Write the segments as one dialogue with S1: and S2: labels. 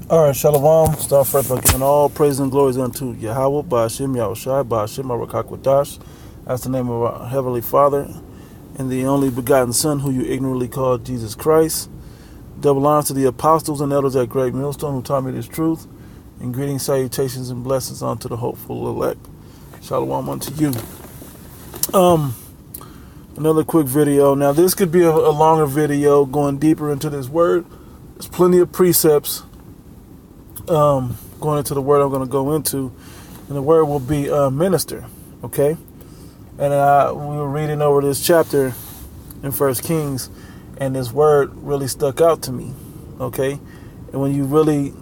S1: All right, Shalom. Start first by giving all praise and glories unto Yahweh, Ba'ashem Yahushai, Ba'ashem Arakakwadash. That's the name of our Heavenly Father and the only begotten Son, who you ignorantly called Jesus Christ. Double honors to the apostles and elders at Great Millstone who taught me this truth. And greetings, salutations, and blessings unto the hopeful elect. Shalom unto you. Another quick video. Now, this could be a longer video going deeper into this word. There's plenty of precepts going into the word I'm going to go into, and the word will be minister. Okay, and we were reading over this chapter in First Kings, and this word really stuck out to me. Okay, and when you really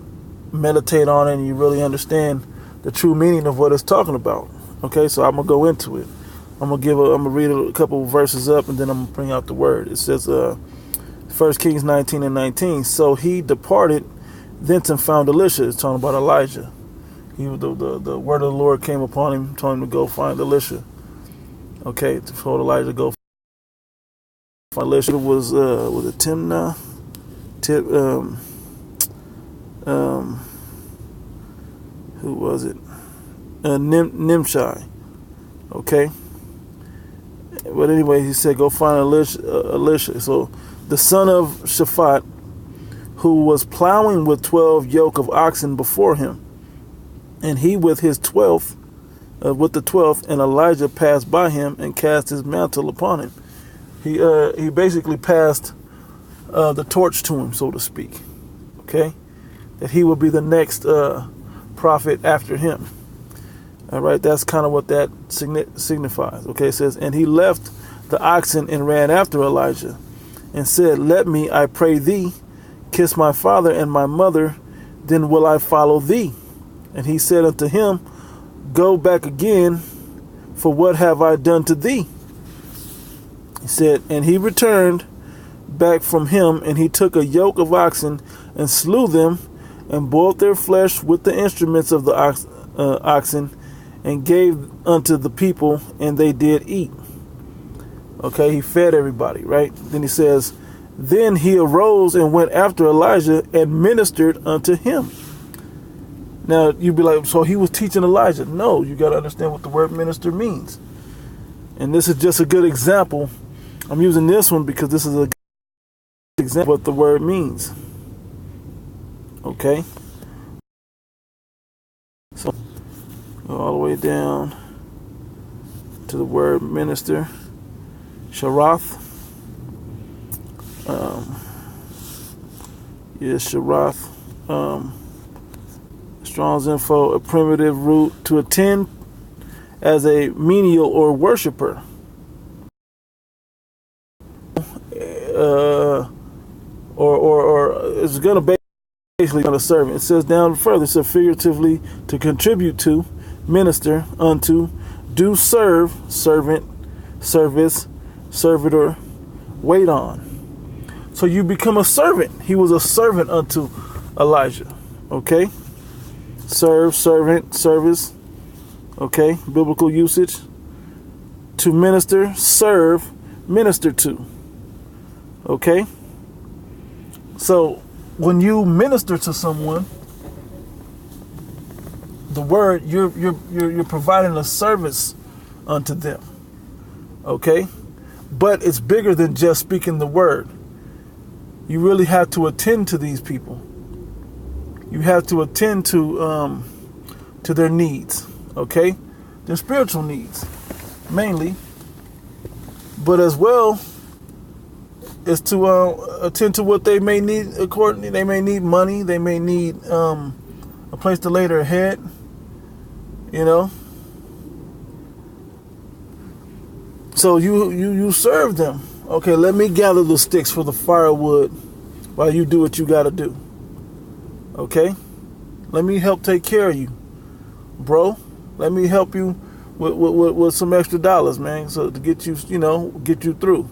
S1: meditate on it and you really understand the true meaning of what it's talking about. Okay, so I'm gonna go into it. I'm gonna read a couple of verses up, and then I'm gonna bring out the word. It says, First Kings 19 and 19. So he departed thence and found Elisha. It's talking about Elijah. The word of the Lord came upon him, told him to go find Elisha. Okay, told Elijah to go find Elisha. Was it Timnah? Who was it? Nimshai. Okay. But anyway, he said, go find Elisha. So the son of Shaphat, who was plowing with 12 yoke of oxen before him, and he with his 12th, and Elijah passed by him and cast his mantle upon him. He basically passed the torch to him, so to speak. Okay, that he will be the next prophet after him. All right, that's kind of what that signifies. Okay, it says, and he left the oxen and ran after Elijah, and said, let me, I pray thee, kiss my father and my mother, then will I follow thee. And he said unto him, go back again, for what have I done to thee? He said, and he returned back from him, and he took a yoke of oxen and slew them, and boiled their flesh with the instruments of the oxen, and gave unto the people, and they did eat. Okay, he fed everybody, right? Then he says, then he arose and went after Elijah and ministered unto him. Now, you'd be like, so he was teaching Elijah. No, you got to understand what the word minister means. And this is just a good example. I'm using this one because this is a good example of what the word means. Okay. So, go all the way down to the word minister. Sharath. Sharath. Strong's info, a primitive root to attend as a menial or worshiper. Or it's going to basically on a servant. It says down further, so figuratively to contribute to, minister unto, do serve, servant, service, servitor, wait on. So you become a servant. He was a servant unto Elijah. Okay? Serve, servant, service. Okay? Biblical usage. To minister, serve, minister to. Okay? So when you minister to someone, the word, you're providing a service unto them. Okay? But it's bigger than just speaking the word. You really have to attend to these people. You have to attend to their needs, okay? Their spiritual needs, mainly. But as well is to attend to what they may need. Accordingly, they may need money. They may need a place to lay their head. You know. So you serve them. Okay, let me gather the sticks for the firewood while you do what you got to do. Okay? Let me help take care of you, bro. Let me help you with some extra dollars, man, so to get you, get you through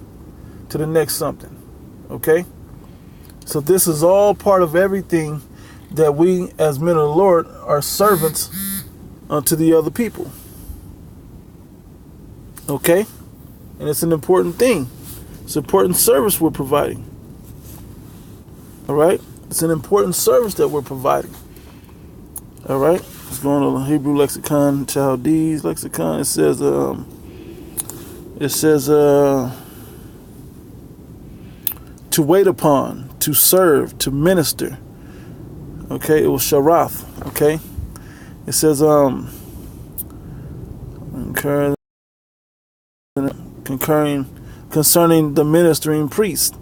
S1: to the next something. Okay? So this is all part of everything that we as men of the Lord are servants unto the other people. Okay? And it's an important thing. It's an important service we're providing. All right? It's an important service that we're providing. All right. Let's go on to Hebrew lexicon, Chaldees lexicon. It says to wait upon, to serve, to minister. Okay, it was sharath. Okay, it says concurring concerning the ministering priest,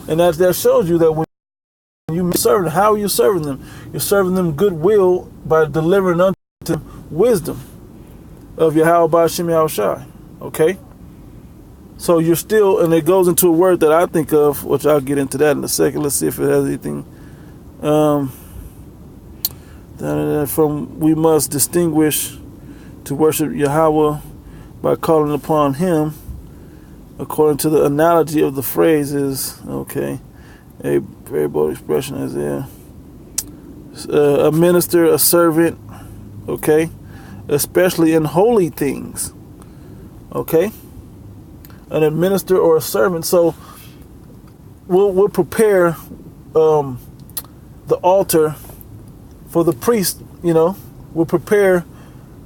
S1: and that shows you that when you serve them, how are you serving them? You're serving them goodwill by delivering unto them wisdom of Yahweh Ba'ashem Yahushai. Okay, so you're still, and it goes into a word that I think of, which I'll get into that in a second. Let's see if it has anything. From we must distinguish to worship Yahweh by calling upon Him, according to the analogy of the phrase is, okay, a very bold expression is there. A minister, a servant, okay, especially in holy things, okay, an administer or a servant. So we'll prepare the altar for the priest, you know. We'll prepare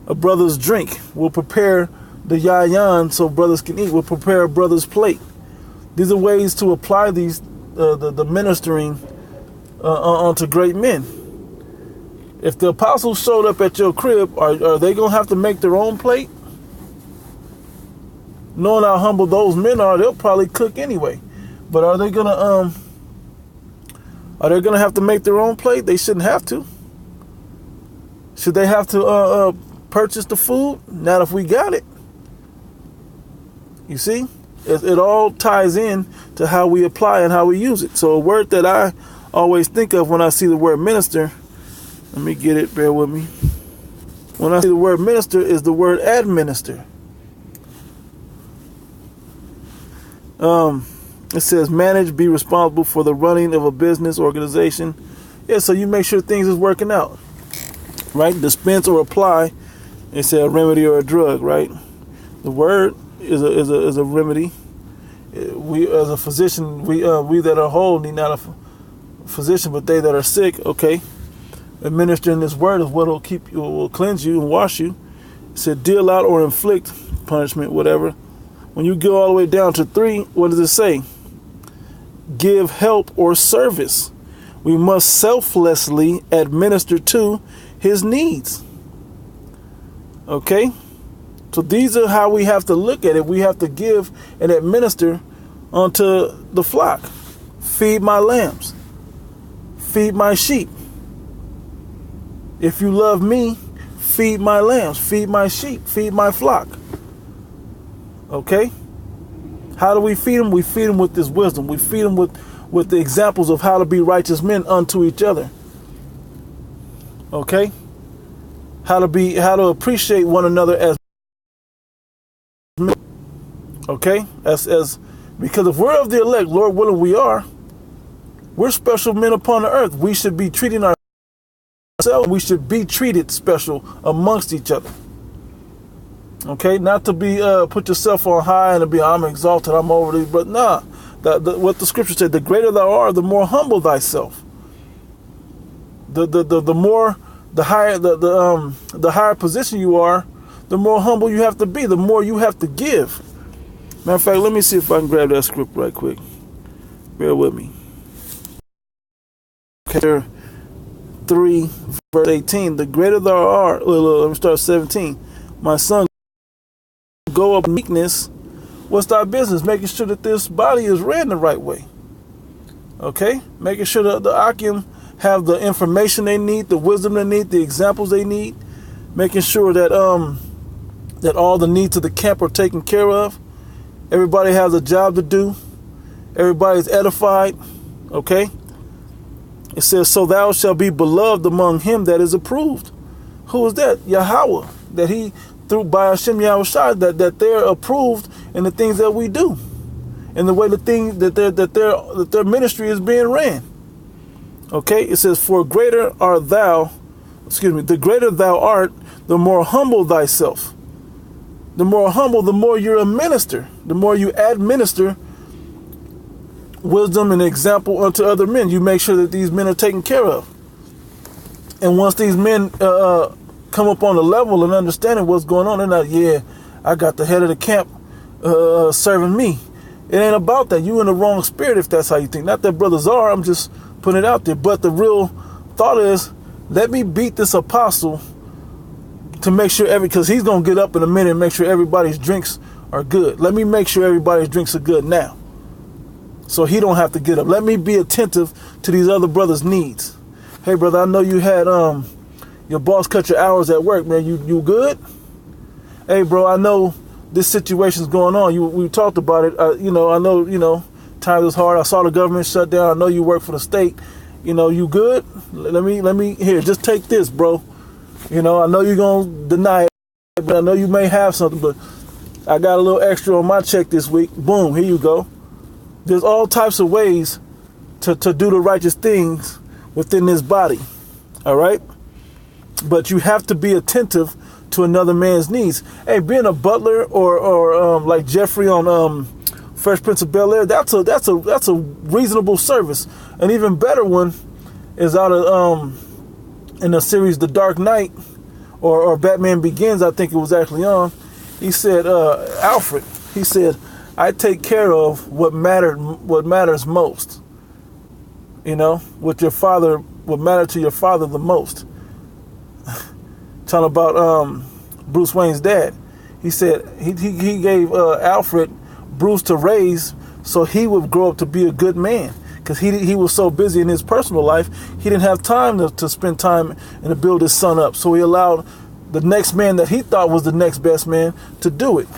S1: a brother's drink. We'll prepare the yayan so brothers can eat. We'll prepare a brother's plate. These are ways to apply these the ministering onto great men. If the apostles showed up at your crib, are they going to have to make their own plate? Knowing how humble those men are, they'll probably cook anyway. But are they going to have to make their own plate? They shouldn't have to. Should they have to purchase the food? Not if we got it. You see? It all ties in to how we apply and how we use it. So a word that I always think of when I see the word minister, let me get it, bear with me. When I see the word minister is the word administer. It says manage, be responsible for the running of a business organization. Yeah, so you make sure things is working out. Right? Dispense or apply. It said a remedy or a drug, right? The word is a remedy. We as a physician, we that are whole need not a physician, but they that are sick. Okay, administering this word is what will keep you, will cleanse you and wash you. It said deal out or inflict punishment, whatever. When you go all the way down to 3, what does it say? Give help or service. We must selflessly administer to his needs. Okay? So these are how we have to look at it. We have to give and administer unto the flock. Feed my lambs. Feed my sheep. If you love me, feed my lambs. Feed my sheep. Feed my flock. Okay? How do we feed them? We feed them with this wisdom. We feed them with the examples of how to be righteous men unto each other. Okay? How to appreciate one another as men. Okay? As because if we're of the elect, Lord willing we are, we're special men upon the earth. We should be treating ourselves, we should be treated special amongst each other. Okay? Not to be put yourself on high and to be I'm exalted, I'm over these, but nah. What the scripture said, the greater thou art, the more humble thyself. The more the higher the higher position you are, the more humble you have to be, the more you have to give. Matter of fact, let me see if I can grab that script right quick. Bear with me. Okay, 3 verse 18. The greater thou art, let me start 17. My son, go up in meekness. What's thy business? Making sure that this body is ran the right way. Okay? Making sure that the Akim have the information they need, the wisdom they need, the examples they need. Making sure that that all the needs of the camp are taken care of. Everybody has a job to do. Everybody's edified. Okay? It says, so thou shalt be beloved among him that is approved. Who is that? Yahweh. That he, through by Hashem Yahushai, that they're approved in the things that we do. In the way the thing that their ministry is being ran. Okay? It says, the greater thou art, the more humble thyself. The more humble, the more you're a minister. The more you administer wisdom and example unto other men. You make sure that these men are taken care of. And once these men come up on the level and understanding what's going on, they're not, yeah, I got the head of the camp serving me. It ain't about that. You in the wrong spirit if that's how you think. Not that brothers are. I'm just putting it out there. But the real thought is, let me beat this apostle to make sure because he's going to get up in a minute and make sure everybody's drinks are good. Let me make sure everybody's drinks are good now, so he don't have to get up. Let me be attentive to these other brothers' needs. Hey, brother, I know you had your boss cut your hours at work, man. You good? Hey, bro, I know this situation's going on. We talked about it. I know, times is hard. I saw the government shut down. I know you work for the state. You good? Let me here. Just take this, bro. I know you're gonna deny it, but I know you may have something. But I got a little extra on my check this week. Boom, here you go. There's all types of ways to do the righteous things within this body. All right, but you have to be attentive to another man's needs. Hey, being a butler or like Jeffrey on Fresh Prince of Bel-Air, that's a reasonable service. An even better one is out of in the series The Dark Knight or Batman Begins. I think it was actually on. He said, Alfred. He said, I take care of what matters most. What your father, what mattered to your father the most. Talking about Bruce Wayne's dad. He said he gave Alfred Bruce to raise so he would grow up to be a good man, because he was so busy in his personal life he didn't have time to spend time and to build his son up. So he allowed the next man that he thought was the next best man to do it.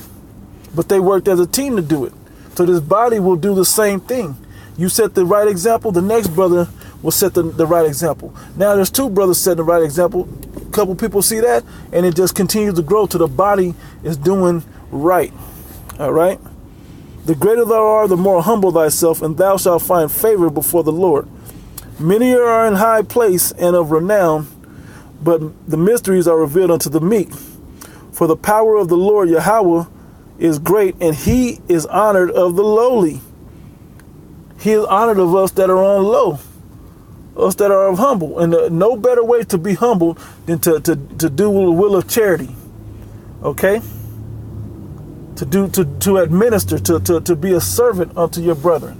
S1: But they worked as a team to do it. So this body will do the same thing. You set the right example, the next brother will set the right example. Now there's two brothers setting the right example. A couple people see that, and it just continues to grow till the body is doing right. All right? The greater thou art, the more humble thyself, and thou shalt find favor before the Lord. Many are in high place and of renown, but the mysteries are revealed unto the meek. For the power of the Lord Yahweh is great, and he is honored of the lowly. He is honored of us that are on low, us that are of humble. And no better way to be humble than to do the will of charity. Okay? To administer, to be a servant unto your brethren.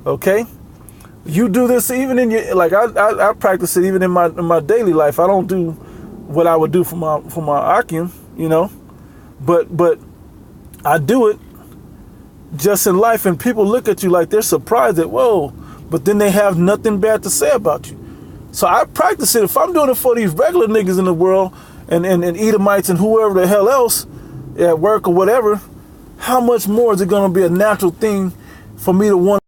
S1: Okay? You do this even in your, like I practice it even in my daily life. I don't do what I would do for my Akim, but I do it just in life, and people look at you like they're surprised that, whoa, but then they have nothing bad to say about you. So I practice it. If I'm doing it for these regular niggas in the world and Edomites and whoever the hell else at work or whatever, how much more is it going to be a natural thing for me to want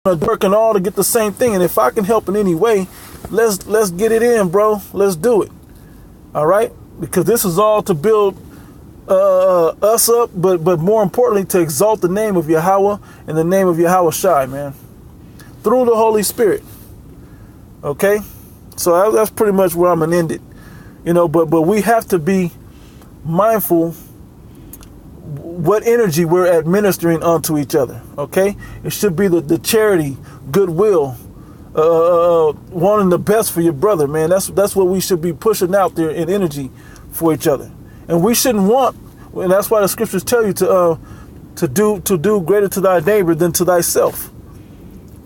S1: to work and all to get the same thing? And if I can help in any way, let's get it in, bro. Let's do it. All right? Because this is all to build us up, but more importantly, to exalt the name of Yahweh and the name of Yahweh Shai, man, through the Holy Spirit. Okay? So that's pretty much where I'm going to end it. But we have to be mindful what energy we're administering onto each other. Okay? It should be the charity, goodwill, wanting the best for your brother, man. That's what we should be pushing out there in energy for each other. And we shouldn't want, and that's why the scriptures tell you to do greater to thy neighbor than to thyself.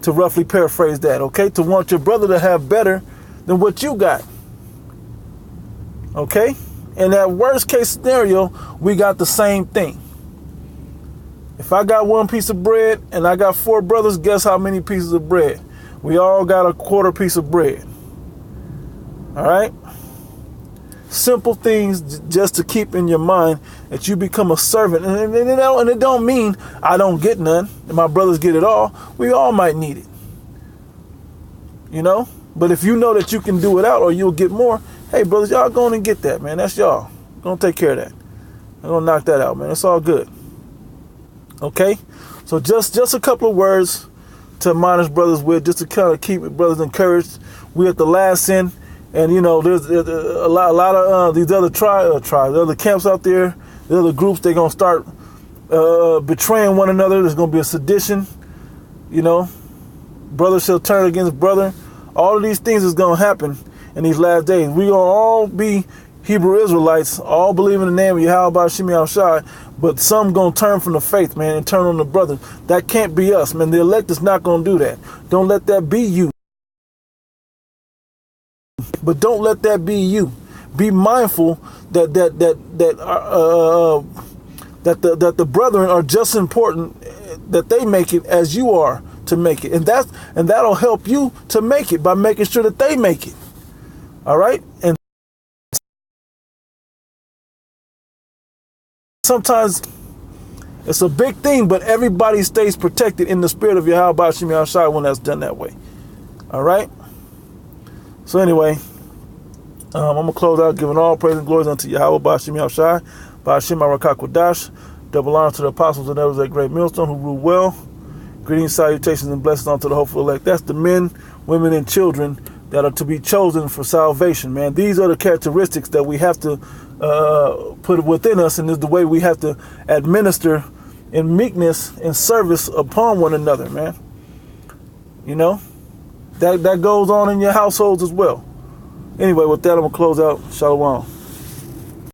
S1: To roughly paraphrase that, okay? To want your brother to have better than what you got. Okay? In that worst case scenario, we got the same thing. If I got one piece of bread and I got 4 brothers, guess how many pieces of bread? We all got a quarter piece of bread. All right? Simple things just to keep in your mind that you become a servant. And it don't mean I don't get none and my brothers get it all. We all might need it. But if you know that you can do it out or you'll get more, hey, brothers, y'all go on and get that, man. That's y'all. Gonna take care of that. I'm gonna knock that out, man. It's all good. Okay? So just a couple of words to admonish brothers with, just to kind of keep brothers encouraged. We're at the last end, and there's a lot of these other tribes, other camps out there The other groups, they're going to start betraying one another. There's going to be a sedition, you know. Brother shall turn against brother. All of these things is going to happen in these last days. We're going to all be Hebrew Israelites, all believe in the name of Yahweh Shemi Al-Shai, but some going to turn from the faith, man, and turn on the brother. That can't be us, man. The elect is not going to do that. Don't let that be you. But don't let that be you. Be mindful that the brethren are just important, that they make it as you are to make it, and that'll help you to make it by making sure that they make it. All right, and sometimes it's a big thing, but everybody stays protected in the spirit of Yahweh Shemi Al-Shai when that's done that way. All right. So anyway, I'm gonna close out giving all praise and glory unto Yahweh Shemi Al-Shai, Ba'ashem Arakakwadash. Double honor to the apostles and elders at Great Millstone who rule well. Greetings, salutations, and blessings unto the hopeful elect. That's the men, women, and children that are to be chosen for salvation, man. These are the characteristics that we have to put within us, and is the way we have to administer in meekness and service upon one another, man. You know, that goes on in your households as well. Anyway, with that, I'm going to close out. Shalom.